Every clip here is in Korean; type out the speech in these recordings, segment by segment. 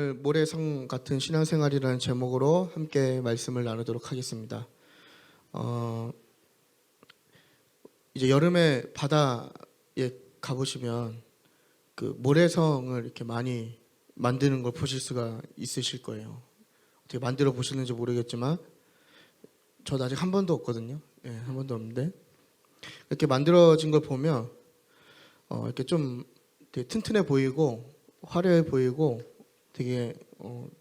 오늘 모래성 같은 신앙생활이라는 제목으로 함께 말씀을 나누도록 하겠습니다. 이제 여름에 바다에 가보시면 그 모래성을 이렇게 많이 만드는 걸 보실 수가 있으실 거예요. 어떻게 만들어 보셨는지 모르겠지만 저도 아직 한 번도 없거든요. 한 번도 없는데 이렇게 만들어진 걸 보면 이렇게 좀 되게 튼튼해 보이고 화려해 보이고 되게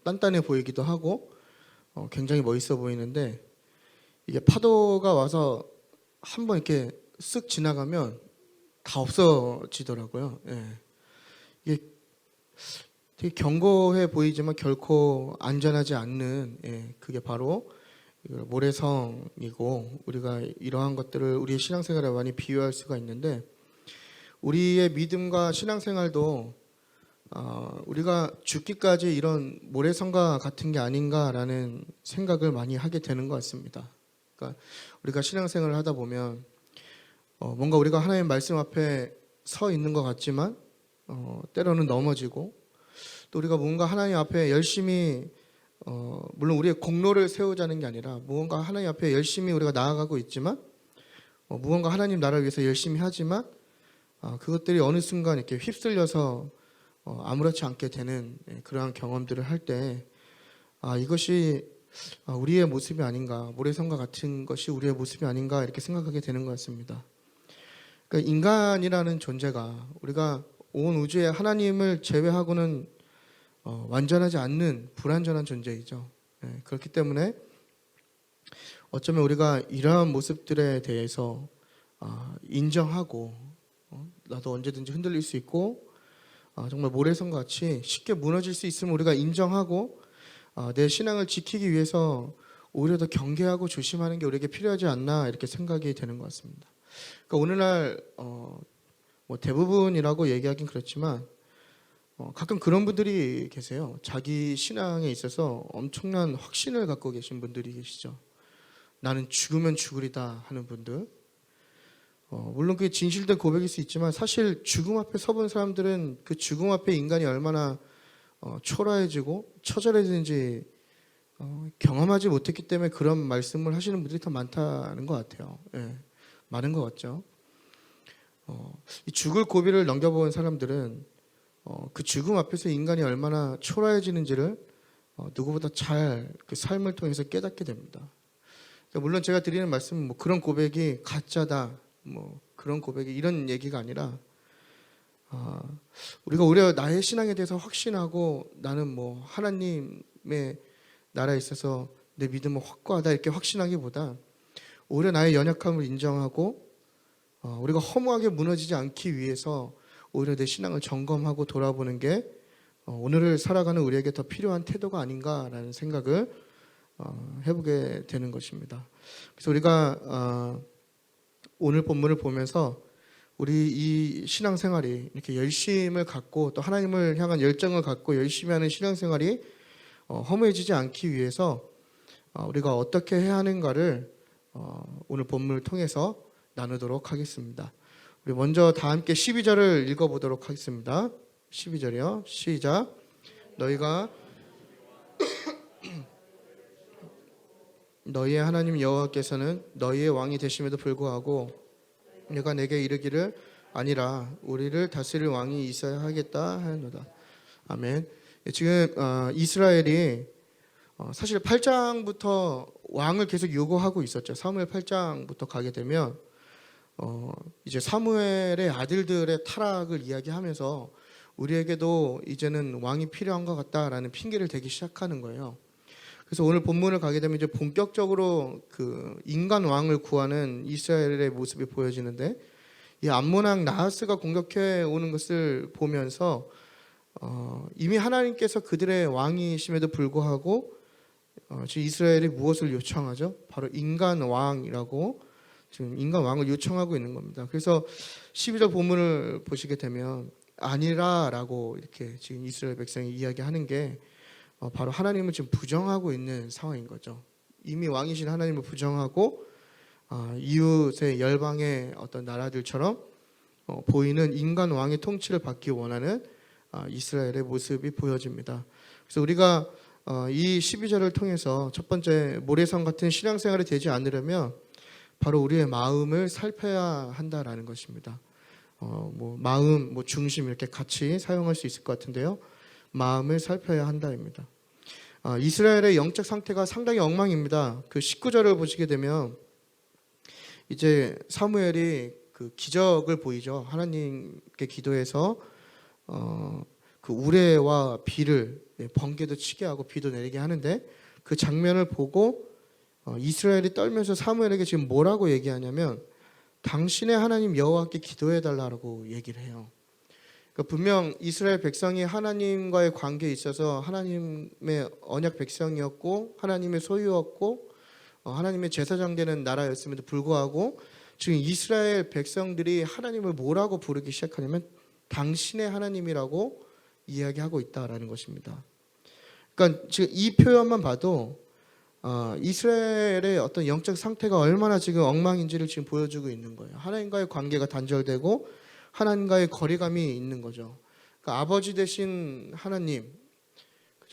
단단해 보이기도 하고 굉장히 멋있어 보이는데 이게 파도가 와서 한번 이렇게 쓱 지나가면 다 없어지더라고요. 이게 되게 견고해 보이지만 결코 안전하지 않는 그게 바로 모래성이고, 우리가 이러한 것들을 우리의 신앙생활에 많이 비유할 수가 있는데, 우리의 믿음과 신앙생활도 우리가 죽기까지 이런 모래성과 같은 게 아닌가라는 생각을 많이 하게 되는 것 같습니다. 그러니까 우리가 신앙생활을 하다 보면 뭔가 우리가 하나님의 말씀 앞에 서 있는 것 같지만 때로는 넘어지고, 또 우리가 뭔가 하나님 앞에 열심히 물론 우리의 공로를 세우자는 게 아니라 무언가 하나님 앞에 열심히 우리가 나아가고 있지만 무언가 하나님 나라를 위해서 열심히 하지만 그것들이 어느 순간 이렇게 휩쓸려서 아무렇지 않게 되는 그러한 경험들을 할 때 이것이 우리의 모습이 아닌가, 모래성과 같은 것이 우리의 모습이 아닌가 이렇게 생각하게 되는 것 같습니다. 그러니까 인간이라는 존재가 우리가 온 우주에 하나님을 제외하고는 완전하지 않는 불완전한 존재이죠. 그렇기 때문에 어쩌면 우리가 이러한 모습들에 대해서 인정하고 나도 언제든지 흔들릴 수 있고 정말 모래성 같이 쉽게 무너질 수 있음을 우리가 인정하고 내 신앙을 지키기 위해서 오히려 더 경계하고 조심하는 게 우리에게 필요하지 않나 이렇게 생각이 되는 것 같습니다. 그러니까 오늘날 뭐 대부분이라고 얘기하긴 그렇지만 가끔 그런 분들이 계세요. 자기 신앙에 있어서 엄청난 확신을 갖고 계신 분들이 계시죠. 나는 죽으면 죽으리다 하는 분들. 물론 그게 진실된 고백일 수 있지만 사실 죽음 앞에 서본 사람들은 그 죽음 앞에 인간이 얼마나 초라해지고 처절해지는지 경험하지 못했기 때문에 그런 말씀을 하시는 분들이 더 많다는 것 같아요. 많은 것 같죠. 이 죽을 고비를 넘겨본 사람들은 그 죽음 앞에서 인간이 얼마나 초라해지는지를 누구보다 잘 그 삶을 통해서 깨닫게 됩니다. 그러니까 물론 제가 드리는 말씀은 뭐 그런 고백이 가짜다, 뭐 그런 고백이 이런 얘기가 아니라 우리가 오히려 나의 신앙에 대해서 확신하고 나는 뭐 하나님의 나라에 있어서 내 믿음은 확고하다 이렇게 확신하기보다 오히려 나의 연약함을 인정하고 우리가 허무하게 무너지지 않기 위해서 오히려 내 신앙을 점검하고 돌아보는 게 오늘을 살아가는 우리에게 더 필요한 태도가 아닌가라는 생각을 해보게 되는 것입니다. 그래서 우리가 오늘 본문을 보면서 우리 이 신앙생활이 이렇게 열심을 갖고 또 하나님을 향한 열정을 갖고 열심히 하는 신앙생활이 허무해지지 않기 위해서 우리가 어떻게 해야 하는가를 오늘 본문을 통해서 나누도록 하겠습니다. 우리 먼저 다 함께 12절을 읽어보도록 하겠습니다. 12절이요. 시작. 너희가 너희의 하나님 여호와께서는 너희의 왕이 되심에도 불구하고 내가 내게 이르기를 아니라 우리를 다스릴 왕이 있어야 하겠다 하였노라. 아멘. 지금 이스라엘이 사실 8장부터 왕을 계속 요구하고 있었죠. 사무엘 8장부터 가게 되면 이제 사무엘의 아들들의 타락을 이야기하면서 우리에게도 이제는 왕이 필요한 것 같다라는 핑계를 대기 시작하는 거예요. 그래서 오늘 본문을 가게 되면 이제 본격적으로 그 인간 왕을 구하는 이스라엘의 모습이 보여지는데, 이 암몬 왕 나하스가 공격해 오는 것을 보면서 이미 하나님께서 그들의 왕이심에도 불구하고 지금 이스라엘이 무엇을 요청하죠? 바로 인간 왕이라고 지금 인간 왕을 요청하고 있는 겁니다. 그래서 12절 본문을 보시게 되면 아니라라고 이렇게 지금 이스라엘 백성이 이야기하는 게 바로 하나님을 지금 부정하고 있는 상황인 거죠. 이미 왕이신 하나님을 부정하고 이웃의 열방의 어떤 나라들처럼 보이는 인간 왕의 통치를 받기 원하는 이스라엘의 모습이 보여집니다. 그래서 우리가 이 12절을 통해서 첫 번째 모래성 같은 신앙생활이 되지 않으려면 바로 우리의 마음을 살펴야 한다라는 것입니다. 마음, 중심 이렇게 같이 사용할 수 있을 것 같은데요. 마음을 살펴야 한다입니다. 이스라엘의 영적 상태가 상당히 엉망입니다. 그 19절을 보시게 되면 이제 사무엘이 그 기적을 보이죠. 하나님께 기도해서 그 우레와 비를 번개도 치게 하고 비도 내리게 하는데 그 장면을 보고 이스라엘이 떨면서 사무엘에게 지금 뭐라고 얘기하냐면 당신의 하나님 여호와께 기도해 달라고 얘기를 해요. 그러니까 분명 이스라엘 백성이 하나님과의 관계에 있어서 하나님의 언약 백성이었고 하나님의 소유였고 하나님의 제사장 되는 나라였음에도 불구하고 지금 이스라엘 백성들이 하나님을 뭐라고 부르기 시작하냐면 당신의 하나님이라고 이야기하고 있다라는 것입니다. 그러니까 지금 이 표현만 봐도 이스라엘의 어떤 영적 상태가 얼마나 지금 엉망인지를 지금 보여주고 있는 거예요. 하나님과의 관계가 단절되고 하나님과의 거리감이 있는 거죠. 그러니까 아버지 되신 하나님,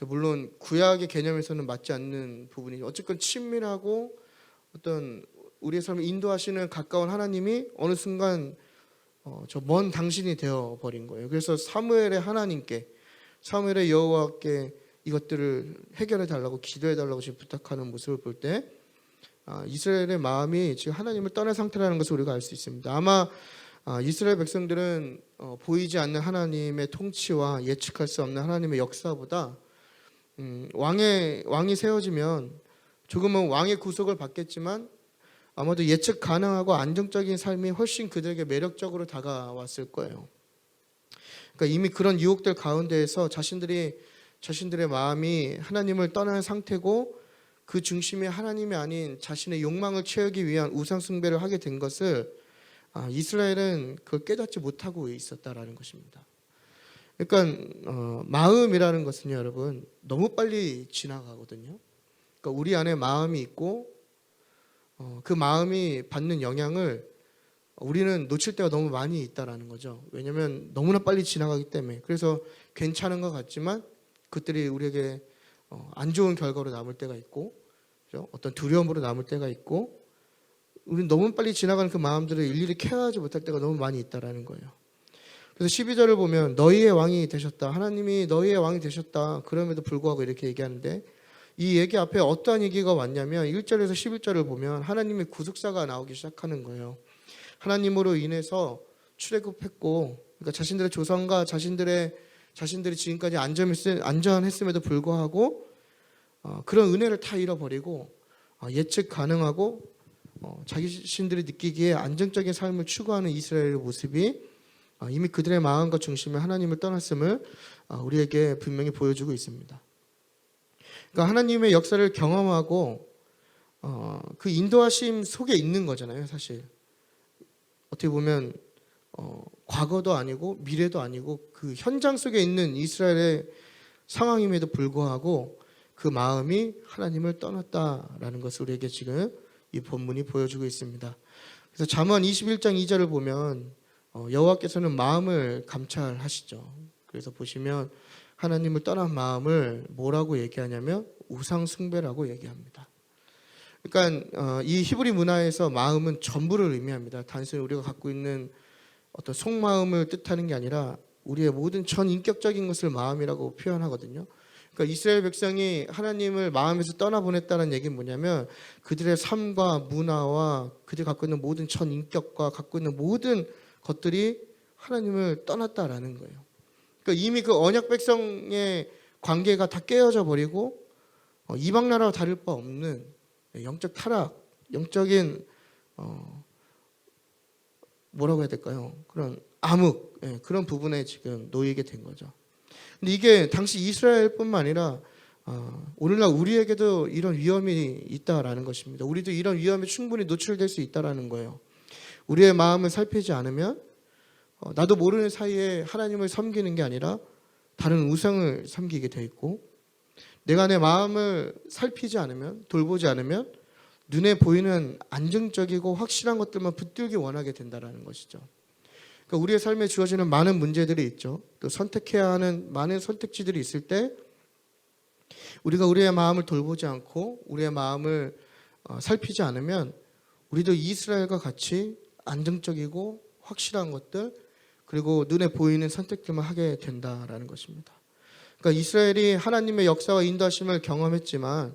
물론 구약의 개념에서는 맞지 않는 부분이 어쨌건 친밀하고 어떤 우리의 삶을 인도하시는 가까운 하나님이 어느 순간 저 먼 당신이 되어 버린 거예요. 그래서 사무엘의 하나님께, 사무엘의 여호와께 이것들을 해결해 달라고 기도해 달라고 지금 부탁하는 모습을 볼 때 이스라엘의 마음이 지금 하나님을 떠난 상태라는 것을 우리가 알 수 있습니다. 아마 이스라엘 백성들은 보이지 않는 하나님의 통치와 예측할 수 없는 하나님의 역사보다 왕이 세워지면 조금은 왕의 구속을 받겠지만 아마도 예측 가능하고 안정적인 삶이 훨씬 그들에게 매력적으로 다가왔을 거예요. 그러니까 이미 그런 유혹들 가운데에서 자신들의 마음이 하나님을 떠난 상태고 그 중심이 하나님이 아닌 자신의 욕망을 채우기 위한 우상 숭배를 하게 된 것을 이스라엘은 그걸 깨닫지 못하고 있었다라는 것입니다. 그러니까 마음이라는 것은요, 여러분, 너무 빨리 지나가거든요. 그러니까 우리 안에 마음이 있고 그 마음이 받는 영향을 우리는 놓칠 때가 너무 많이 있다라는 거죠. 왜냐하면 너무나 빨리 지나가기 때문에. 그래서 괜찮은 것 같지만 그들이 우리에게 안 좋은 결과로 남을 때가 있고, 그렇죠? 어떤 두려움으로 남을 때가 있고, 우리는 너무 빨리 지나가는 그 마음들을 일일이 케어하지 못할 때가 너무 많이 있다라는 거예요. 그래서 12절을 보면 너희의 왕이 되셨다. 하나님이 너희의 왕이 되셨다. 그럼에도 불구하고 이렇게 얘기하는데 이 얘기 앞에 어떠한 얘기가 왔냐면 1절에서 11절을 보면 하나님의 구속사가 나오기 시작하는 거예요. 하나님으로 인해서 출애굽했고, 그러니까 자신들의 조상과 자신들이 지금까지 안전했음에도 불구하고 그런 은혜를 다 잃어버리고 예측 가능하고 자신들이 느끼기에 안정적인 삶을 추구하는 이스라엘의 모습이 이미 그들의 마음과 중심에 하나님을 떠났음을 우리에게 분명히 보여주고 있습니다. 그러니까 하나님의 역사를 경험하고 그 인도하심 속에 있는 거잖아요. 사실 어떻게 보면 과거도 아니고 미래도 아니고 그 현장 속에 있는 이스라엘의 상황임에도 불구하고 그 마음이 하나님을 떠났다라는 것을 우리에게 지금 이 본문이 보여주고 있습니다. 그래서 잠언 21장 2절을 보면 여호와께서는 마음을 감찰하시죠. 그래서 보시면 하나님을 떠난 마음을 뭐라고 얘기하냐면 우상 숭배라고 얘기합니다. 그러니까 이 히브리 문화에서 마음은 전부를 의미합니다. 단순히 우리가 갖고 있는 어떤 속마음을 뜻하는 게 아니라 우리의 모든 전인격적인 것을 마음이라고 표현하거든요. 그러니까 이스라엘 백성이 하나님을 마음에서 떠나보냈다는 얘기는 뭐냐면 그들의 삶과 문화와 그들이 갖고 있는 모든 전인격과 갖고 있는 모든 것들이 하나님을 떠났다라는 거예요. 그러니까 이미 그 언약 백성의 관계가 다 깨어져 버리고 이방 나라와 다를 바 없는 영적 타락, 영적인 뭐라고 해야 될까요? 그런 암흑, 그런 부분에 지금 놓이게 된 거죠. 근데 이게 당시 이스라엘뿐만 아니라 오늘날 우리에게도 이런 위험이 있다라는 것입니다. 우리도 이런 위험에 충분히 노출될 수 있다라는 거예요. 우리의 마음을 살피지 않으면 나도 모르는 사이에 하나님을 섬기는 게 아니라 다른 우상을 섬기게 돼 있고, 내가 내 마음을 살피지 않으면, 돌보지 않으면 눈에 보이는 안정적이고 확실한 것들만 붙들기 원하게 된다라는 것이죠. 그러니까 우리의 삶에 주어지는 많은 문제들이 있죠. 또 선택해야 하는 많은 선택지들이 있을 때 우리가 우리의 마음을 돌보지 않고 우리의 마음을 살피지 않으면 우리도 이스라엘과 같이 안정적이고 확실한 것들 그리고 눈에 보이는 선택들만 하게 된다라는 것입니다. 그러니까 이스라엘이 하나님의 역사와 인도하심을 경험했지만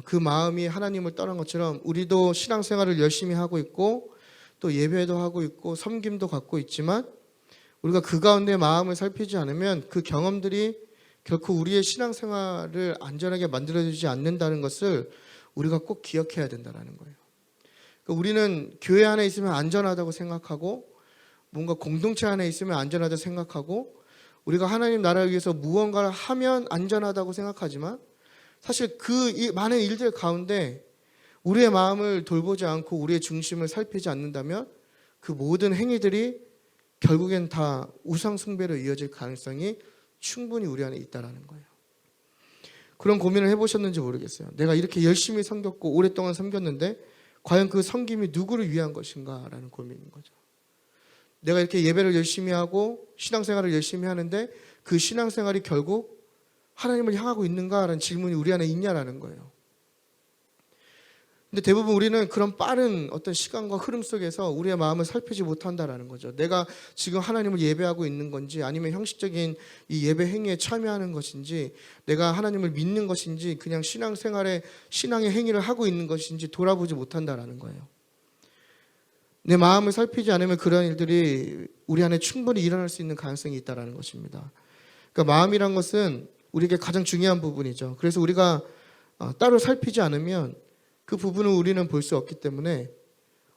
그 마음이 하나님을 떠난 것처럼 우리도 신앙생활을 열심히 하고 있고 또 예배도 하고 있고 섬김도 갖고 있지만 우리가 그 가운데 마음을 살피지 않으면 그 경험들이 결코 우리의 신앙생활을 안전하게 만들어주지 않는다는 것을 우리가 꼭 기억해야 된다는 거예요. 그러니까 우리는 교회 안에 있으면 안전하다고 생각하고 뭔가 공동체 안에 있으면 안전하다고 생각하고 우리가 하나님 나라를 위해서 무언가를 하면 안전하다고 생각하지만 사실 그 많은 일들 가운데 우리의 마음을 돌보지 않고 우리의 중심을 살피지 않는다면 그 모든 행위들이 결국엔 다 우상 숭배로 이어질 가능성이 충분히 우리 안에 있다는 거예요. 그런 고민을 해보셨는지 모르겠어요. 내가 이렇게 열심히 섬겼고 오랫동안 섬겼는데 과연 그 섬김이 누구를 위한 것인가 라는 고민인 거죠. 내가 이렇게 예배를 열심히 하고 신앙생활을 열심히 하는데 그 신앙생활이 결국 하나님을 향하고 있는가라는 질문이 우리 안에 있냐라는 거예요. 근데 대부분 우리는 그런 빠른 어떤 시간과 흐름 속에서 우리의 마음을 살피지 못한다라는 거죠. 내가 지금 하나님을 예배하고 있는 건지 아니면 형식적인 이 예배 행위에 참여하는 것인지 내가 하나님을 믿는 것인지 그냥 신앙생활에 신앙의 행위를 하고 있는 것인지 돌아보지 못한다라는 거예요. 내 마음을 살피지 않으면 그런 일들이 우리 안에 충분히 일어날 수 있는 가능성이 있다는 것입니다. 그러니까 마음이란 것은 우리에게 가장 중요한 부분이죠. 그래서 우리가 따로 살피지 않으면 그 부분을 우리는 볼 수 없기 때문에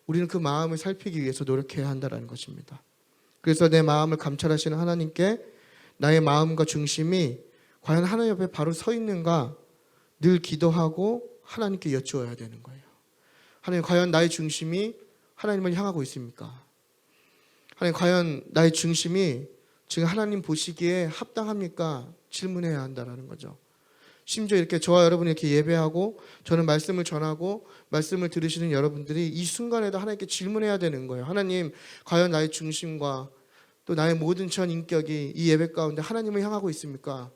우리는 그 마음을 살피기 위해서 노력해야 한다는 것입니다. 그래서 내 마음을 감찰하시는 하나님께 나의 마음과 중심이 과연 하나님 옆에 바로 서 있는가 늘 기도하고 하나님께 여쭈어야 되는 거예요. 하나님, 과연 나의 중심이 하나님을 향하고 있습니까? 하나님, 과연 나의 중심이 지금 하나님 보시기에 합당합니까? 질문해야 한다는 거죠. 심지어 이렇게 저와 여러분이 이렇게 예배하고 저는 말씀을 전하고 말씀을 들으시는 여러분들이 이 순간에도 하나님께 질문해야 되는 거예요. 하나님, 과연 나의 중심과 또 나의 모든 전 인격이 이 예배 가운데 하나님을 향하고 있습니까?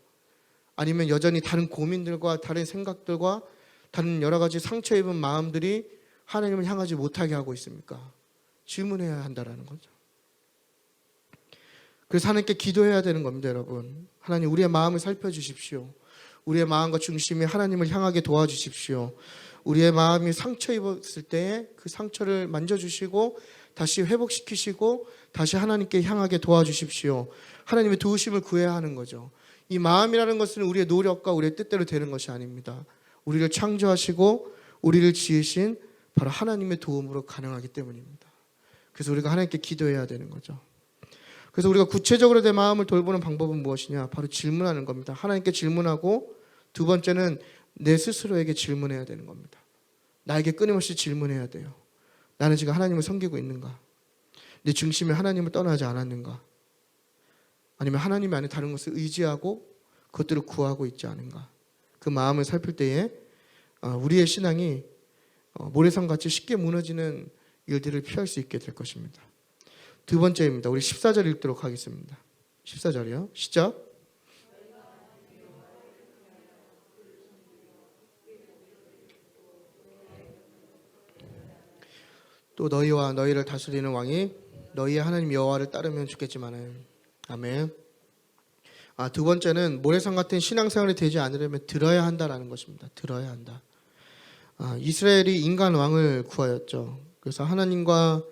아니면 여전히 다른 고민들과 다른 생각들과 다른 여러 가지 상처 입은 마음들이 하나님을 향하지 못하게 하고 있습니까? 질문해야 한다는 거죠. 그래서 하나님께 기도해야 되는 겁니다, 여러분. 하나님, 우리의 마음을 살펴주십시오. 우리의 마음과 중심이 하나님을 향하게 도와주십시오. 우리의 마음이 상처 입었을 때에 그 상처를 만져주시고 다시 회복시키시고 다시 하나님께 향하게 도와주십시오. 하나님의 도우심을 구해야 하는 거죠. 이 마음이라는 것은 우리의 노력과 우리의 뜻대로 되는 것이 아닙니다. 우리를 창조하시고 우리를 지으신 바로 하나님의 도움으로 가능하기 때문입니다. 그래서 우리가 하나님께 기도해야 되는 거죠. 그래서 우리가 구체적으로 내 마음을 돌보는 방법은 무엇이냐? 바로 질문하는 겁니다. 하나님께 질문하고 두 번째는 내 스스로에게 질문해야 되는 겁니다. 나에게 끊임없이 질문해야 돼요. 나는 지금 하나님을 섬기고 있는가? 내 중심에 하나님을 떠나지 않았는가? 아니면 하나님 안에 다른 것을 의지하고 그것들을 구하고 있지 않은가? 그 마음을 살필 때에 우리의 신앙이 모래성같이 쉽게 무너지는 일들을 피할 수 있게 될 것입니다. 두 번째입니다. 우리 14절 읽도록 하겠습니다. 14절이요. 시작. 또 너희와 너희를 다스리는 왕이 너희의 하나님 여호와를 따르면 좋겠지만은. 아멘. 두 번째는 모래성 같은 신앙생활이 되지 않으려면 들어야 한다라는 것입니다. 들어야 한다. 이스라엘이 인간 왕을 구하였죠. 그래서 하나님과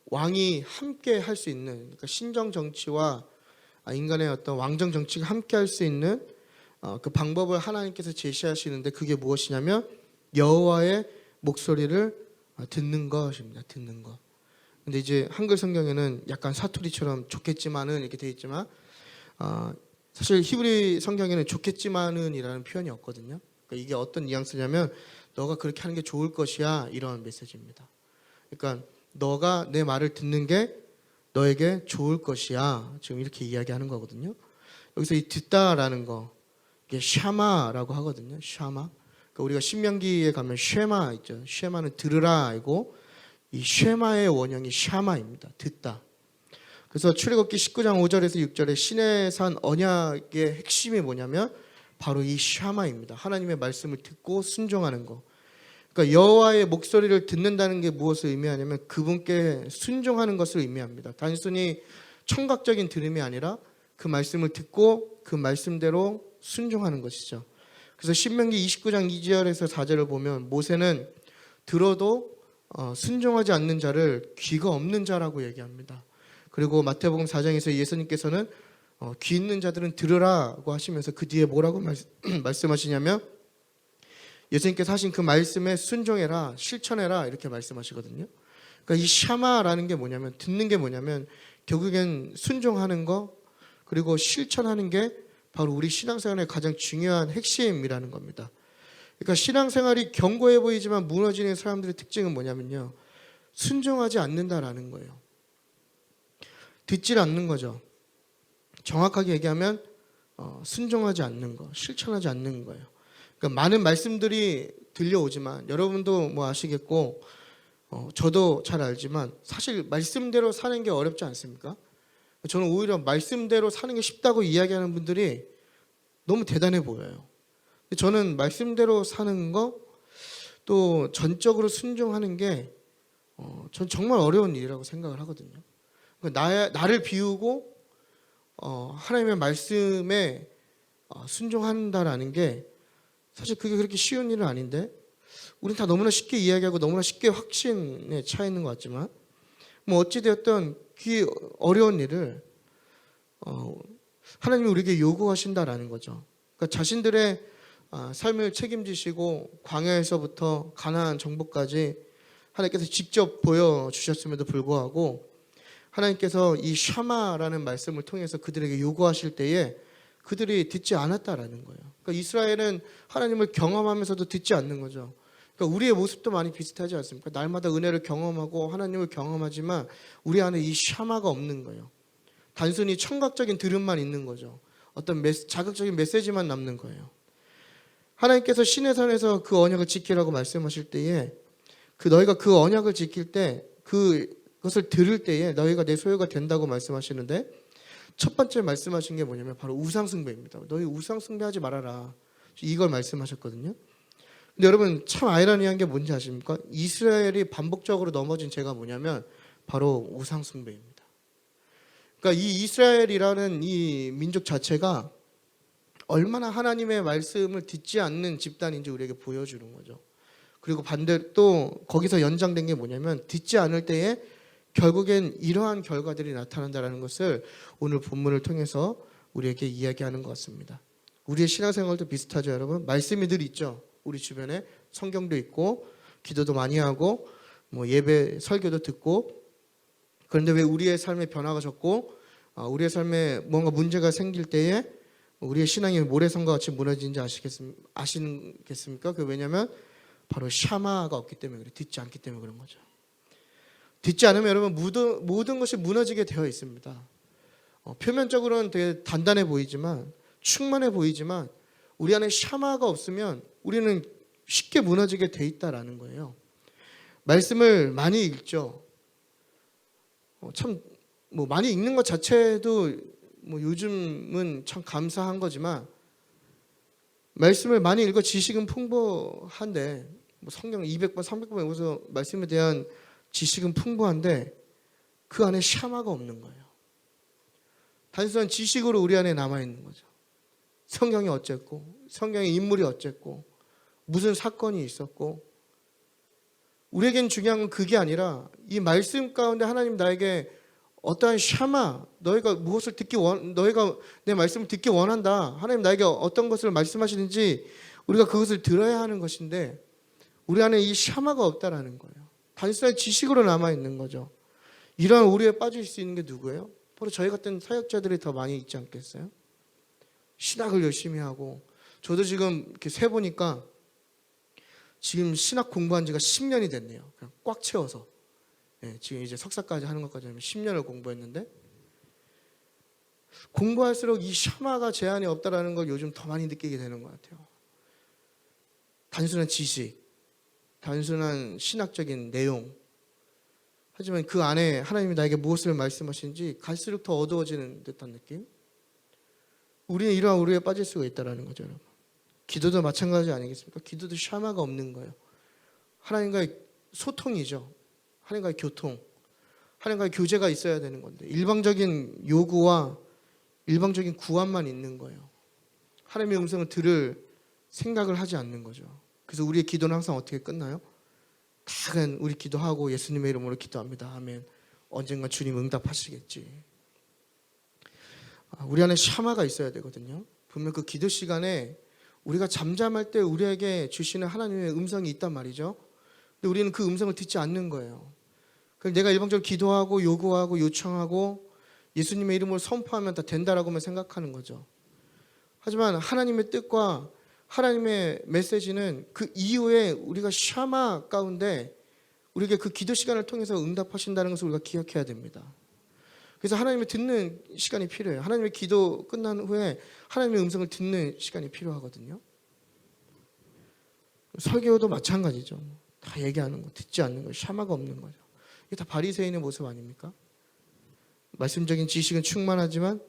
왕이 함께 할 수 있는, 그러니까 신정 정치와 인간의 어떤 왕정 정치가 함께 할 수 있는 그 방법을 하나님께서 제시하시는데 그게 무엇이냐면 여호와의 목소리를 듣는 것입니다. 듣는 것. 근데 이제 한글 성경에는 약간 사투리처럼 좋겠지만은 이렇게 되어 있지만 사실 히브리 성경에는 좋겠지만은 이라는 표현이 없거든요. 그러니까 이게 어떤 뉘앙스냐면 너가 그렇게 하는 게 좋을 것이야 이런 메시지입니다. 그러니까 너가 내 말을 듣는 게 너에게 좋을 것이야 지금 이렇게 이야기하는 거거든요. 여기서 이 듣다라는 거 이게 샤마라고 하거든요. 샤마. 그러니까 우리가 신명기에 가면 쉐마 있죠. 쉐마는 들으라 이고 이 쉐마의 원형이 샤마입니다. 듣다. 그래서 출애굽기 19장 5절에서 6절에 신의 산 언약의 핵심이 뭐냐면 바로 이 샤마입니다. 하나님의 말씀을 듣고 순종하는 거. 그러니까 여호와의 목소리를 듣는다는 게 무엇을 의미하냐면 그분께 순종하는 것을 의미합니다. 단순히 청각적인 들음이 아니라 그 말씀을 듣고 그 말씀대로 순종하는 것이죠. 그래서 신명기 29장 2절에서 4절을 보면 모세는 들어도 순종하지 않는 자를 귀가 없는 자라고 얘기합니다. 그리고 마태복음 4장에서 예수님께서는 귀 있는 자들은 들으라고 하시면서 그 뒤에 뭐라고 말씀하시냐면 예수님께서 하신 그 말씀에 순종해라, 실천해라 이렇게 말씀하시거든요. 그러니까 이 샤마라는 게 뭐냐면 듣는 게 뭐냐면 결국엔 순종하는 거 그리고 실천하는 게 바로 우리 신앙생활의 가장 중요한 핵심이라는 겁니다. 그러니까 신앙생활이 견고해 보이지만 무너지는 사람들의 특징은 뭐냐면요. 순종하지 않는다라는 거예요. 듣질 않는 거죠. 정확하게 얘기하면 순종하지 않는 거, 실천하지 않는 거예요. 그러니까 많은 말씀들이 들려오지만 여러분도 뭐 아시겠고 저도 잘 알지만 사실 말씀대로 사는 게 어렵지 않습니까? 저는 오히려 말씀대로 사는 게 쉽다고 이야기하는 분들이 너무 대단해 보여요. 저는 말씀대로 사는 거 또 전적으로 순종하는 게 전 정말 어려운 일이라고 생각을 하거든요. 그러니까 나를 비우고 하나님의 말씀에 순종한다라는 게 사실 그게 그렇게 쉬운 일은 아닌데 우린 다 너무나 쉽게 이야기하고 너무나 쉽게 확신에 차 있는 것 같지만 뭐 어찌되었든 그 어려운 일을 하나님이 우리에게 요구하신다라는 거죠. 그러니까 자신들의 삶을 책임지시고 광야에서부터 가나안 정복까지 하나님께서 직접 보여주셨음에도 불구하고 하나님께서 이 샤마라는 말씀을 통해서 그들에게 요구하실 때에 그들이 듣지 않았다라는 거예요. 그러니까 이스라엘은 하나님을 경험하면서도 듣지 않는 거죠. 그러니까 우리의 모습도 많이 비슷하지 않습니까? 날마다 은혜를 경험하고 하나님을 경험하지만 우리 안에 이 샤마가 없는 거예요. 단순히 청각적인 들음만 있는 거죠. 어떤 자극적인 메시지만 남는 거예요. 하나님께서 신의 산에서 그 언약을 지키라고 말씀하실 때에 너희가 그 언약을 지킬 때 그것을 들을 때에 너희가 내 소유가 된다고 말씀하시는데 첫 번째 말씀하신 게 뭐냐면 바로 우상숭배입니다. 너희 우상숭배하지 말아라. 이걸 말씀하셨거든요. 근데 여러분 참 아이러니한 게 뭔지 아십니까? 이스라엘이 반복적으로 넘어진 죄가 뭐냐면 바로 우상숭배입니다. 그러니까 이 이스라엘이라는 이 민족 자체가 얼마나 하나님의 말씀을 듣지 않는 집단인지 우리에게 보여주는 거죠. 그리고 반대로 또 거기서 연장된 게 뭐냐면 듣지 않을 때에 결국엔 이러한 결과들이 나타난다는 것을 오늘 본문을 통해서 우리에게 이야기하는 것 같습니다. 우리의 신앙생활도 비슷하죠, 여러분. 말씀이 늘 있죠. 우리 주변에 성경도 있고 기도도 많이 하고 뭐 예배 설교도 듣고 그런데 왜 우리의 삶에 변화가 적고 우리의 삶에 뭔가 문제가 생길 때에 우리의 신앙이 모래성과 같이 무너지는지 아시겠습니까? 왜냐하면 바로 샤마가 없기 때문에 그래요. 듣지 않기 때문에 그런 거죠. 듣지 않으면 여러분 모든 것이 무너지게 되어 있습니다. 표면적으로는 되게 단단해 보이지만 충만해 보이지만 우리 안에 샤마가 없으면 우리는 쉽게 무너지게 돼 있다라는 거예요. 말씀을 많이 읽죠. 참 뭐 많이 읽는 것 자체도 뭐 요즘은 참 감사한 거지만 말씀을 많이 읽어 지식은 풍부한데 뭐 성경 200번, 300번 읽어서 말씀에 대한 지식은 풍부한데 그 안에 샤마가 없는 거예요. 단순한 지식으로 우리 안에 남아있는 거죠. 성경이 어쨌고 성경의 인물이 어쨌고 무슨 사건이 있었고 우리에겐 중요한 건 그게 아니라 이 말씀 가운데 하나님 나에게 어떠한 샤마 너희가 무엇을 너희가 내 말씀을 듣기 원한다. 하나님 나에게 어떤 것을 말씀하시는지 우리가 그것을 들어야 하는 것인데 우리 안에 이 샤마가 없다라는 거예요. 단순한 지식으로 남아있는 거죠. 이런 오류에 빠질 수 있는 게 누구예요? 바로 저희 같은 사역자들이 더 많이 있지 않겠어요? 신학을 열심히 하고 저도 지금 이렇게 세보니까 지금 신학 공부한 지가 10년이 됐네요. 그냥 꽉 채워서 지금 이제 석사까지 하는 것까지 하면 10년을 공부했는데 공부할수록 이 샤마가 제 안에 없다라는 걸 요즘 더 많이 느끼게 되는 것 같아요. 단순한 지식, 단순한 신학적인 내용 하지만 그 안에 하나님이 나에게 무엇을 말씀하시는지 갈수록 더 어두워지는 듯한 느낌. 우리는 이러한 오류에 빠질 수가 있다는 거죠, 여러분. 기도도 마찬가지 아니겠습니까? 기도도 샤마가 없는 거예요. 하나님과의 소통이죠. 하나님과의 교통, 하나님과의 교제가 있어야 되는 건데 일방적인 요구와 일방적인 구함만 있는 거예요. 하나님의 음성을 들을 생각을 하지 않는 거죠. 그래서 우리의 기도는 항상 어떻게 끝나요? 다 우리 기도하고 예수님의 이름으로 기도합니다. 아멘. 언젠가 주님 응답하시겠지. 우리 안에 샤마가 있어야 되거든요. 분명 그 기도 시간에 우리가 잠잠할 때 우리에게 주시는 하나님의 음성이 있단 말이죠. 근데 우리는 그 음성을 듣지 않는 거예요. 그래서 내가 일방적으로 기도하고 요구하고 요청하고 예수님의 이름으로 선포하면 다 된다라고만 생각하는 거죠. 하지만 하나님의 뜻과 하나님의 메시지는 그 이후에 우리가 샤마 가운데 우리에게 그 기도 시간을 통해서 응답하신다는 것을 우리가 기억해야 됩니다. 그래서 하나님의 듣는 시간이 필요해요. 하나님의 기도 끝난 후에 하나님의 음성을 듣는 시간이 필요하거든요. 설교도 마찬가지죠. 다 얘기하는 거, 듣지 않는 거, 샤마가 없는 거죠. 이게 다 바리새인의 모습 아닙니까? 말씀적인 지식은 충만하지만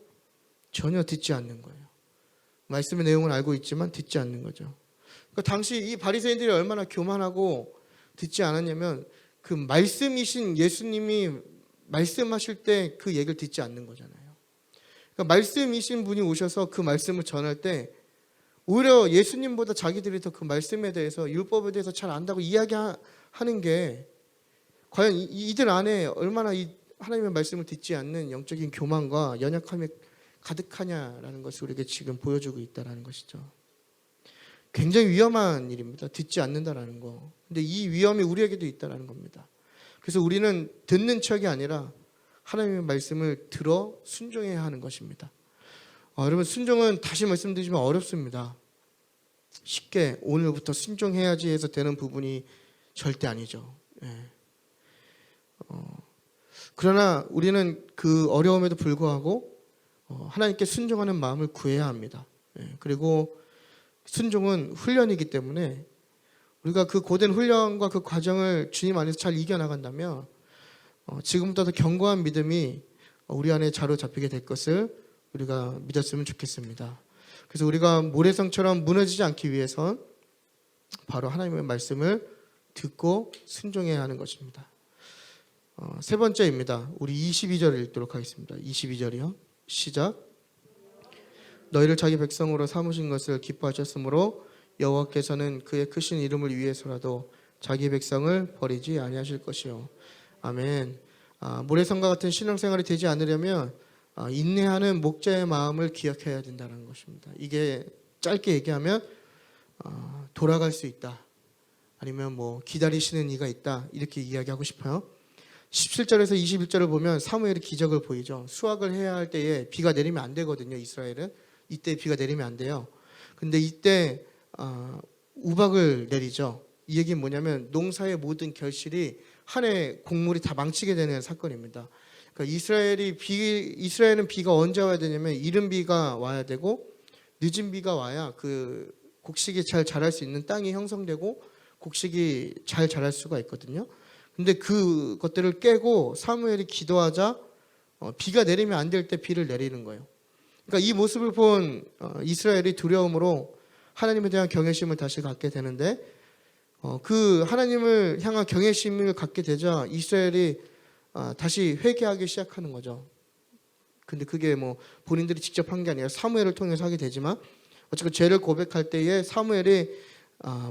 전혀 듣지 않는 거예요. 말씀의 내용은 알고 있지만 듣지 않는 거죠. 그러니까 당시 이 바리새인들이 얼마나 교만하고 듣지 않았냐면 그 말씀이신 예수님이 말씀하실 때 그 얘기를 듣지 않는 거잖아요. 그러니까 말씀이신 분이 오셔서 그 말씀을 전할 때 오히려 예수님보다 자기들이 더 그 말씀에 대해서 율법에 대해서 잘 안다고 이야기하는 게 과연 이들 안에 얼마나 이 하나님의 말씀을 듣지 않는 영적인 교만과 연약함이 가득하냐라는 것을 우리에게 지금 보여주고 있다는 것이죠. 굉장히 위험한 일입니다. 듣지 않는다라는 거. 근데 이 위험이 우리에게도 있다는 겁니다. 그래서 우리는 듣는 척이 아니라 하나님의 말씀을 들어 순종해야 하는 것입니다. 여러분, 순종은 다시 말씀드리지만 어렵습니다. 쉽게 오늘부터 순종해야지 해서 되는 부분이 절대 아니죠. 그러나 우리는 그 어려움에도 불구하고 하나님께 순종하는 마음을 구해야 합니다. 그리고 순종은 훈련이기 때문에 우리가 그 고된 훈련과 그 과정을 주님 안에서 잘 이겨나간다면 지금부터 더 견고한 믿음이 우리 안에 자로잡히게 될 것을 우리가 믿었으면 좋겠습니다. 그래서 우리가 모래성처럼 무너지지 않기 위해선 바로 하나님의 말씀을 듣고 순종해야 하는 것입니다. 세 번째입니다. 우리 22절을 읽도록 하겠습니다. 22절이요. 시작. 너희를 자기 백성으로 삼으신 것을 기뻐하셨으므로 여호와께서는 그의 크신 이름을 위해서라도 자기 백성을 버리지 아니하실 것이요. 아멘. 모래성과 같은 신앙생활이 되지 않으려면 인내하는 목자의 마음을 기억해야 된다는 것입니다. 이게 짧게 얘기하면 돌아갈 수 있다. 아니면 기다리시는 이가 있다. 이렇게 이야기하고 싶어요. 17절에서 21절을 보면 사무엘이 기적을 보이죠. 수확을 해야 할 때에 비가 내리면 안 되거든요. 이스라엘은 이때 비가 내리면 안 돼요. 근데 이때 우박을 내리죠. 이 얘기는 뭐냐면 농사의 모든 결실이 한 해 곡물이 다 망치게 되는 사건입니다. 그러니까 이스라엘은 비가 언제 와야 되냐면 이른 비가 와야 되고 늦은 비가 와야 그 곡식이 잘 자랄 수 있는 땅이 형성되고 곡식이 잘 자랄 수가 있거든요. 근데 그것들을 깨고 사무엘이 기도하자 비가 내리면 안 될 때 비를 내리는 거예요. 그러니까 이 모습을 본 이스라엘이 두려움으로 하나님에 대한 경외심을 다시 갖게 되는데 그 하나님을 향한 경외심을 갖게 되자 이스라엘이 다시 회개하기 시작하는 거죠. 근데 그게 본인들이 직접 한 게 아니라 사무엘을 통해서 하게 되지만 어쨌든 죄를 고백할 때에 사무엘이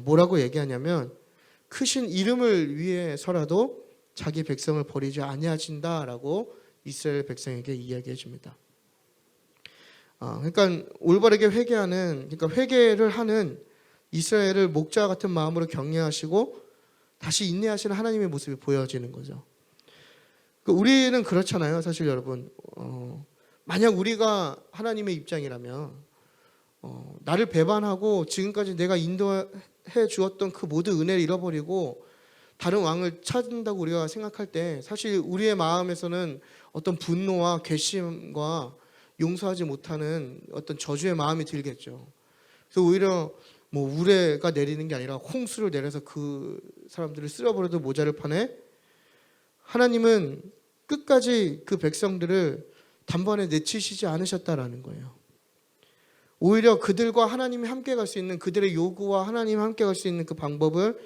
뭐라고 얘기하냐면 크신 이름을 위해서라도 자기 백성을 버리지 아니하신다라고 이스라엘 백성에게 이야기해 줍니다. 그러니까 올바르게 그러니까 회개를 하는 이스라엘을 목자 같은 마음으로 격려하시고 다시 인내하시는 하나님의 모습이 보여지는 거죠. 우리는 그렇잖아요. 사실 여러분, 만약 우리가 하나님의 입장이라면 나를 배반하고 지금까지 내가 인도해 주었던 그 모든 은혜를 잃어버리고 다른 왕을 찾는다고 우리가 생각할 때 사실 우리의 마음에서는 어떤 분노와 괘씸과 용서하지 못하는 어떤 저주의 마음이 들겠죠. 그래서 오히려 우레가 내리는 게 아니라 홍수를 내려서 그 사람들을 쓸어버려도 모자를 판에 하나님은 끝까지 그 백성들을 단번에 내치시지 않으셨다라는 거예요. 오히려 그들과 하나님이 함께 갈 수 있는, 그들의 요구와 하나님이 함께 갈 수 있는 그 방법을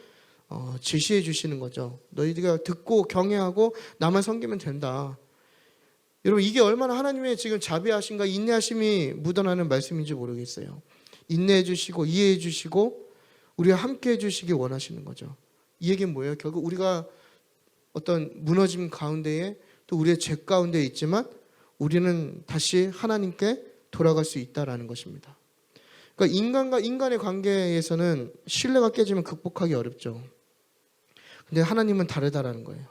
제시해 주시는 거죠. 너희들가 듣고 경외하고 나만 섬기면 된다. 여러분, 이게 얼마나 하나님의 지금 자비하심과 인내하심이 묻어나는 말씀인지 모르겠어요. 인내해 주시고 이해해 주시고 우리와 함께 해 주시기 원하시는 거죠. 이 얘기는 뭐예요? 결국 우리가 어떤 무너짐 가운데에 또 우리의 죄 가운데에 있지만 우리는 다시 하나님께 돌아갈 수 있다라는 것입니다. 그러니까 인간과 인간의 관계에서는 신뢰가 깨지면 극복하기 어렵죠. 근데 하나님은 다르다라는 거예요.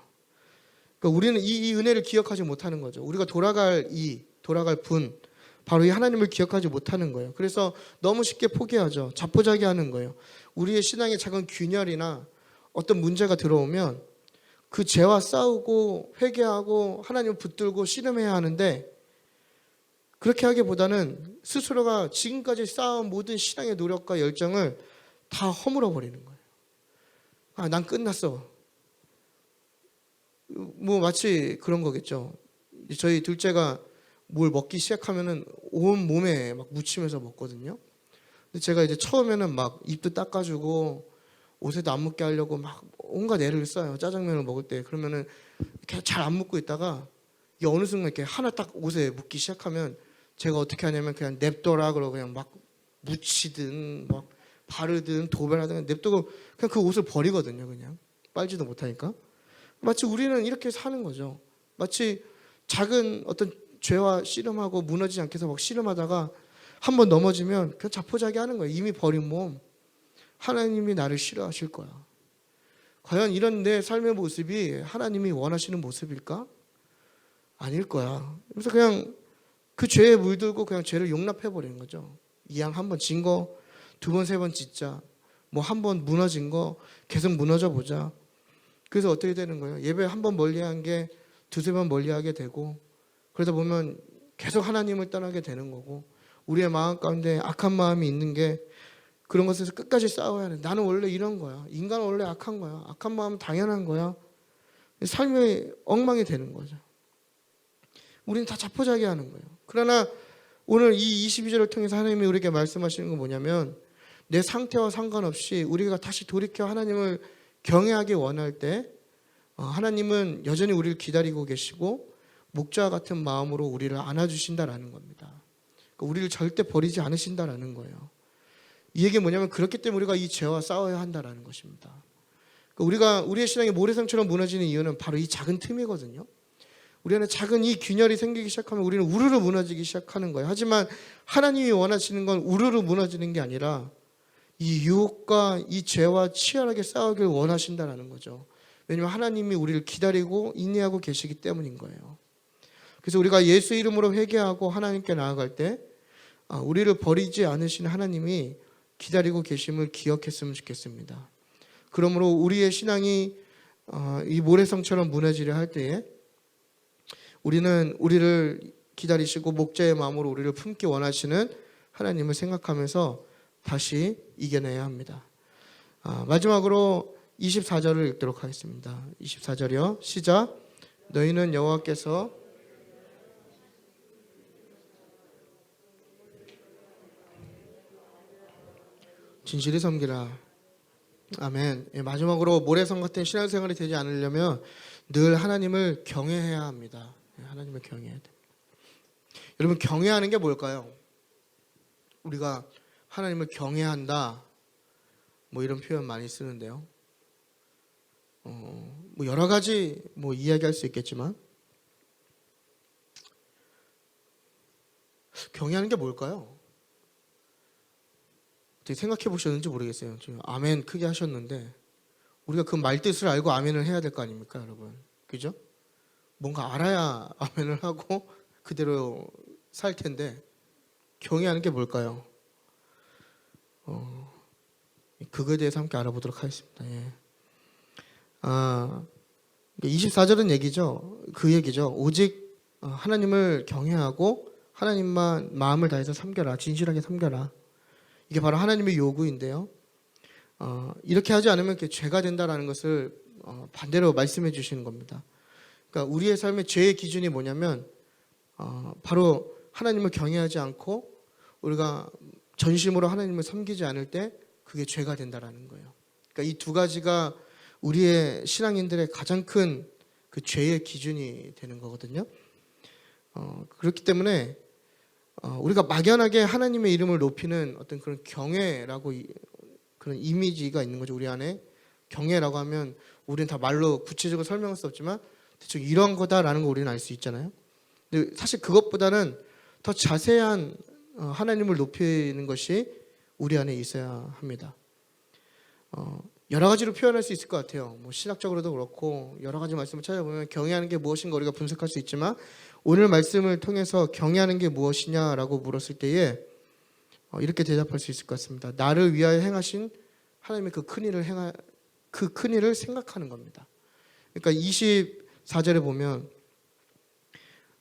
그러니까 우리는 이 은혜를 기억하지 못하는 거죠. 우리가 돌아갈 분, 바로 이 하나님을 기억하지 못하는 거예요. 그래서 너무 쉽게 포기하죠. 자포자기하는 거예요. 우리의 신앙에 작은 균열이나 어떤 문제가 들어오면 그 죄와 싸우고 회개하고 하나님을 붙들고 씨름해야 하는데, 그렇게 하기보다는 스스로가 지금까지 쌓아온 모든 신앙의 노력과 열정을 다 허물어 버리는 거예요. 아, 난 끝났어. 뭐 마치 그런 거겠죠. 저희 둘째가 뭘 먹기 시작하면은 온 몸에 막 묻히면서 먹거든요. 근데 제가 이제 처음에는 막 입도 닦아주고 옷에도 안 묻게 하려고 막 온갖 애를 써요. 짜장면을 먹을 때. 그러면은 이렇게 잘 안 묻고 있다가 이게 어느 순간 이렇게 하나 딱 옷에 묻기 시작하면 제가 어떻게 하냐면 그냥 냅둬라 그러고 그냥 막 묻히든 막 바르든 도배하든 냅두고 그냥 그 옷을 버리거든요. 그냥 빨지도 못하니까. 마치 우리는 이렇게 사는 거죠. 마치 작은 어떤 죄와 씨름하고 무너지지 않게 해서 막 씨름하다가 한번 넘어지면 그냥 자포자기 하는 거예요. 이미 버린 몸. 하나님이 나를 싫어하실 거야. 과연 이런 내 삶의 모습이 하나님이 원하시는 모습일까? 아닐 거야. 그래서 그냥 그 죄에 물들고 그냥 죄를 용납해버리는 거죠. 이 양 한 번 진 거, 두 번, 세 번 짓자. 뭐 한 번 무너진 거 계속 무너져 보자. 그래서 어떻게 되는 거예요? 예배 한 번 멀리한 게 두세 번 멀리하게 되고, 그러다 보면 계속 하나님을 떠나게 되는 거고, 우리의 마음 가운데 악한 마음이 있는 게 그런 것에서 끝까지 싸워야 돼. 나는 원래 이런 거야. 인간은 원래 악한 거야. 악한 마음은 당연한 거야. 삶이 엉망이 되는 거죠. 우리는 다 자포자기 하는 거예요. 그러나 오늘 이 22절을 통해서 하나님이 우리에게 말씀하시는 건 뭐냐면, 내 상태와 상관없이 우리가 다시 돌이켜 하나님을 경외하기 원할 때 하나님은 여전히 우리를 기다리고 계시고 목자와 같은 마음으로 우리를 안아주신다라는 겁니다. 그러니까 우리를 절대 버리지 않으신다라는 거예요. 이 얘기는 뭐냐면, 그렇기 때문에 우리가 이 죄와 싸워야 한다라는 것입니다. 그러니까 우리의 신앙이 모래성처럼 무너지는 이유는 바로 이 작은 틈이거든요. 우리 안에 작은 이 균열이 생기기 시작하면 우리는 우르르 무너지기 시작하는 거예요. 하지만 하나님이 원하시는 건 우르르 무너지는 게 아니라 이 유혹과 이 죄와 치열하게 싸우길 원하신다는 거죠. 왜냐하면 하나님이 우리를 기다리고 인내하고 계시기 때문인 거예요. 그래서 우리가 예수 이름으로 회개하고 하나님께 나아갈 때 우리를 버리지 않으신 하나님이 기다리고 계심을 기억했으면 좋겠습니다. 그러므로 우리의 신앙이 이 모래성처럼 무너지려 할 때에 우리는 우리를 기다리시고 목자의 마음으로 우리를 품기 원하시는 하나님을 생각하면서 다시 이겨내야 합니다. 마지막으로 24절을 읽도록 하겠습니다. 24절이요. 시작. 너희는 여호와께서 진실히 섬기라. 아멘. 마지막으로 모래성 같은 신앙생활이 되지 않으려면 늘 하나님을 경외해야 합니다. 하나님을 경외해야 됩니다. 여러분, 경외하는 게 뭘까요? 우리가 하나님을 경외한다, 뭐 이런 표현 많이 쓰는데요. 뭐 여러 가지 뭐 이야기할 수 있겠지만, 경외하는 게 뭘까요? 어떻게 생각해 보셨는지 모르겠어요. 지금 아멘 크게 하셨는데 우리가 그 말뜻을 알고 아멘을 해야 될 거 아닙니까, 여러분? 그죠? 뭔가 알아야 아멘을 하고 그대로 살 텐데, 경외하는 게 뭘까요? 그거에 대해서 함께 알아보도록 하겠습니다. 예. 24절은 얘기죠. 그 얘기죠. 오직 하나님을 경외하고 하나님만 마음을 다해서 섬겨라. 진실하게 섬겨라. 이게 바로 하나님의 요구인데요. 이렇게 하지 않으면 죄가 된다라는 것을 반대로 말씀해 주시는 겁니다. 그러니까 우리의 삶의 죄의 기준이 뭐냐면 바로 하나님을 경외하지 않고 우리가 전심으로 하나님을 섬기지 않을 때 그게 죄가 된다라는 거예요. 그러니까 이 두 가지가 우리의 신앙인들의 가장 큰 그 죄의 기준이 되는 거거든요. 그렇기 때문에 우리가 막연하게 하나님의 이름을 높이는 어떤 그런 경외라고 그런 이미지가 있는 거죠. 우리 안에 경외라고 하면 우리는 다 말로 구체적으로 설명할 수 없지만 대충 이런 거다라는 거 우리는 알 수 있잖아요. 근데 사실 그것보다는 더 자세한 하나님을 높이는 것이 우리 안에 있어야 합니다. 여러 가지로 표현할 수 있을 것 같아요. 뭐 신학적으로도 그렇고 여러 가지 말씀을 찾아보면 경외하는 게 무엇인가 우리가 분석할 수 있지만 오늘 말씀을 통해서 경외하는 게 무엇이냐라고 물었을 때에 이렇게 대답할 수 있을 것 같습니다. 나를 위하여 행하신 하나님의 그 큰 일을 생각하는 겁니다. 그러니까 24절에 보면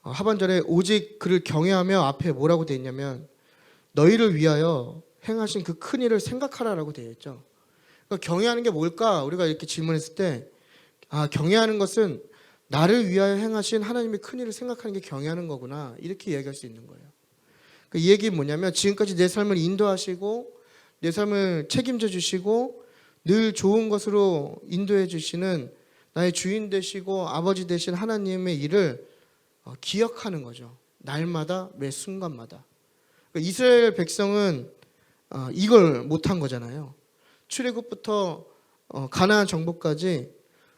하반절에 오직 그를 경외하며 앞에 뭐라고 되어 있냐면 너희를 위하여 행하신 그 큰 일을 생각하라라고 되어 있죠. 그러니까 경외하는 게 뭘까? 우리가 이렇게 질문했을 때 경외하는 것은 나를 위하여 행하신 하나님의 큰 일을 생각하는 게 경외하는 거구나, 이렇게 이야기할 수 있는 거예요. 그러니까 이 얘기는 뭐냐면 지금까지 내 삶을 인도하시고 내 삶을 책임져 주시고 늘 좋은 것으로 인도해 주시는 나의 주인 되시고 아버지 되신 하나님의 일을 기억하는 거죠. 날마다 매 순간마다. 그러니까 이스라엘 백성은 이걸 못한 거잖아요. 출애굽부터 가나안 정복까지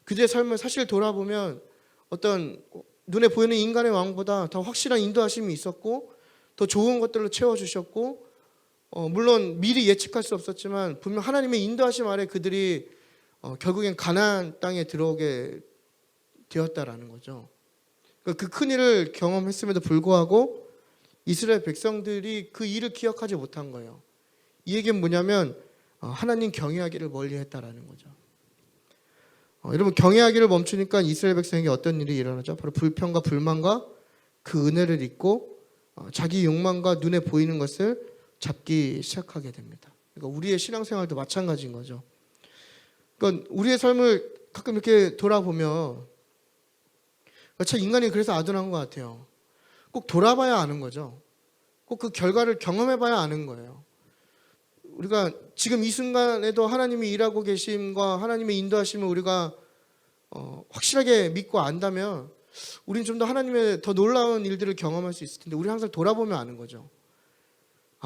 그들의 삶을 사실 돌아보면 어떤 눈에 보이는 인간의 왕보다 더 확실한 인도하심이 있었고 더 좋은 것들로 채워주셨고 물론 미리 예측할 수 없었지만 분명 하나님의 인도하심 아래 그들이 결국엔 가나안 땅에 들어오게 되었다라는 거죠. 그 큰 일을 경험했음에도 불구하고 이스라엘 백성들이 그 일을 기억하지 못한 거예요. 이 얘기는 뭐냐면 하나님 경외하기를 멀리했다라는 거죠. 여러분, 경외하기를 멈추니까 이스라엘 백성에게 어떤 일이 일어나죠? 바로 불평과 불만과 그 은혜를 잊고 자기 욕망과 눈에 보이는 것을 잡기 시작하게 됩니다. 그러니까 우리의 신앙생활도 마찬가지인 거죠. 그러니까 우리의 삶을 가끔 이렇게 돌아보면 참 인간이 그래서 아둔한 것 같아요. 꼭 돌아봐야 아는 거죠. 꼭 그 결과를 경험해봐야 아는 거예요. 우리가 지금 이 순간에도 하나님이 일하고 계심과 하나님의 인도하심을 우리가 확실하게 믿고 안다면 우리는 좀 더 하나님의 더 놀라운 일들을 경험할 수 있을 텐데 우리 항상 돌아보면 아는 거죠.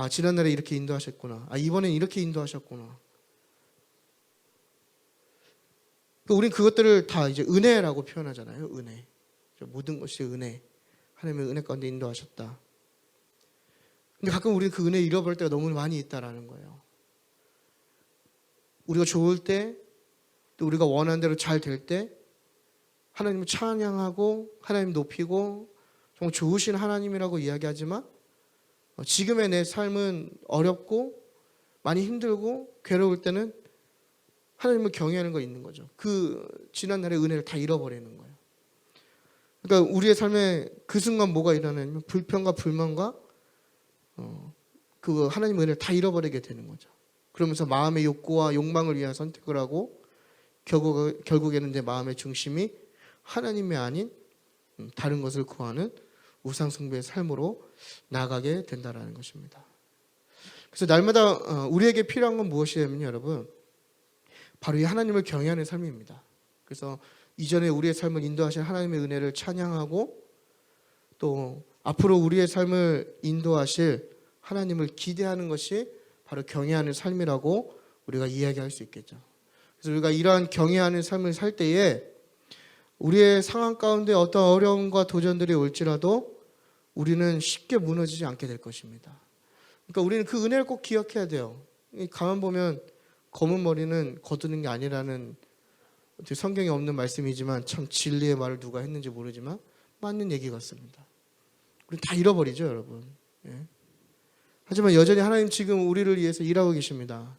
지난날에 이렇게 인도하셨구나. 이번엔 이렇게 인도하셨구나. 우리는 그것들을 다 이제 은혜라고 표현하잖아요. 은혜. 모든 것이 은혜. 하나님의 은혜 가운데 인도하셨다. 근데 가끔 우리는 그 은혜 잃어버릴 때가 너무 많이 있다라는 거예요. 우리가 좋을 때, 또 우리가 원하는 대로 잘 될 때, 하나님을 찬양하고, 하나님 높이고, 정말 좋으신 하나님이라고 이야기하지만, 지금의 내 삶은 어렵고, 많이 힘들고, 괴로울 때는 하나님을 경외하는 거 있는 거죠. 그 지난날의 은혜를 다 잃어버리는 거예요. 그러니까 우리의 삶에 그 순간 뭐가 일어나냐면 불평과 불만과 그 하나님의 은혜를 다 잃어버리게 되는 거죠. 그러면서 마음의 욕구와 욕망을 위한 선택을 하고 결국에는 내 마음의 중심이 하나님이 아닌 다른 것을 구하는 우상숭배의 삶으로 나아가게 된다는 것입니다. 그래서 날마다 우리에게 필요한 건 무엇이냐면 여러분, 바로 이 하나님을 경외하는 삶입니다. 그래서 이전에 우리의 삶을 인도하신 하나님의 은혜를 찬양하고 또 앞으로 우리의 삶을 인도하실 하나님을 기대하는 것이 바로 경외하는 삶이라고 우리가 이야기할 수 있겠죠. 그래서 우리가 이러한 경외하는 삶을 살 때에 우리의 상황 가운데 어떤 어려움과 도전들이 올지라도 우리는 쉽게 무너지지 않게 될 것입니다. 그러니까 우리는 그 은혜를 꼭 기억해야 돼요. 가만 보면 검은 머리는 거두는 게 아니라는 성경에 없는 말씀이지만 참 진리의 말을 누가 했는지 모르지만 맞는 얘기 같습니다. 우리 다 잃어버리죠, 여러분. 하지만 여전히 하나님 지금 우리를 위해서 일하고 계십니다.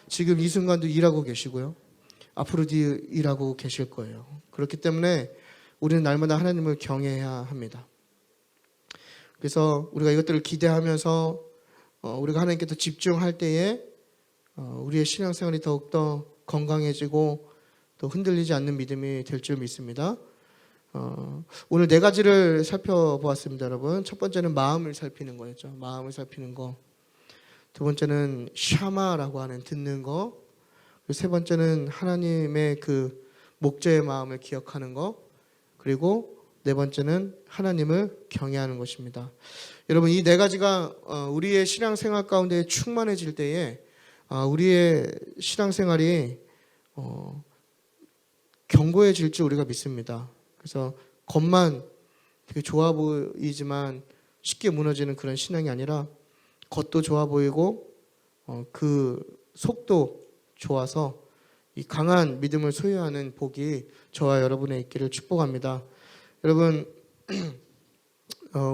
지금 이 순간도 일하고 계시고요. 앞으로도 일하고 계실 거예요. 그렇기 때문에 우리는 날마다 하나님을 경외해야 합니다. 그래서 우리가 이것들을 기대하면서 우리가 하나님께 더 집중할 때에 우리의 신앙생활이 더욱더 건강해지고 또 흔들리지 않는 믿음이 될 줄 믿습니다. 오늘 네 가지를 살펴보았습니다, 여러분. 첫 번째는 마음을 살피는 거였죠. 마음을 살피는 거. 두 번째는 샤마라고 하는 듣는 거. 그리고 세 번째는 하나님의 그 목자의 마음을 기억하는 거. 그리고 네 번째는 하나님을 경외하는 것입니다. 여러분, 이 네 가지가 우리의 신앙생활 가운데 충만해질 때에 우리의 신앙생활이 견고해질 줄 우리가 믿습니다. 그래서 겉만 되게 좋아 보이지만 쉽게 무너지는 그런 신앙이 아니라 겉도 좋아 보이고 그 속도 좋아서 이 강한 믿음을 소유하는 복이 저와 여러분의 있기를 축복합니다. 여러분,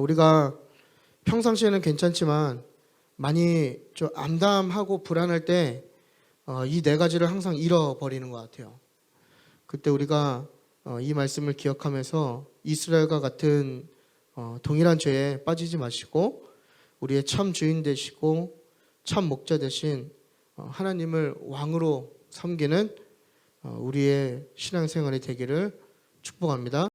우리가 평상시에는 괜찮지만 많이 좀 암담하고 불안할 때 이 네 가지를 항상 잃어버리는 것 같아요. 그때 우리가 이 말씀을 기억하면서 이스라엘과 같은 동일한 죄에 빠지지 마시고 우리의 참 주인 되시고 참 목자 되신 하나님을 왕으로 섬기는 우리의 신앙생활이 되기를 축복합니다.